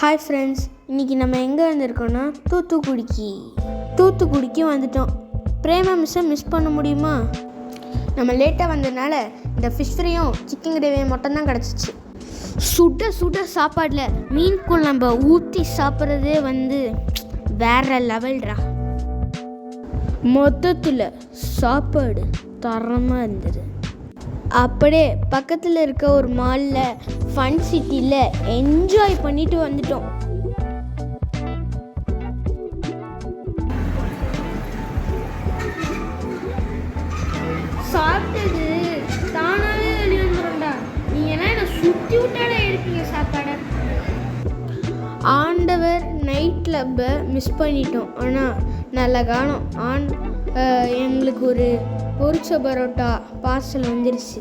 Hi friends, இன்றைக்கி நம்ம எங்கே வந்திருக்கோன்னா தூத்துக்குடிக்கு வந்துட்டோம். பிரேமா மிஸ்ஸை மிஸ் பண்ண முடியுமா? நம்ம லேட்டாக வந்ததுனால இந்த ஃபிஷ் ஃப்ரையும் சிக்கன் கிரேவியும் மட்டும்தான் கிடச்சிச்சு. சுட சுட சாப்பாடில் மீன் குழம்ப ஊற்றி சாப்பிட்றதே வேறு லெவல்ரா. மொத்தத்தில் சாப்பாடு தரமாக இருந்தது. அப்படியே பக்கத்தில் இருக்க ஒரு மாலில் ஃபன் சிட்டியில் என்ஜாய் பண்ணிட்டு வந்துட்டோம். சாப்பிட்டது தானாகவே வெளியே வந்துடும்டா. நீங்கள்னா என்னை சுற்றி விட்டாடா இருக்கீங்க சாப்பாடை. ஆண்டவர் நைட் கிளப்பை மிஸ் பண்ணிட்டோம். ஆனால் நல்ல காலம் எங்களுக்கு ஒரு பொரிச்ச பரோட்டா பார்சல் வந்துருச்சு.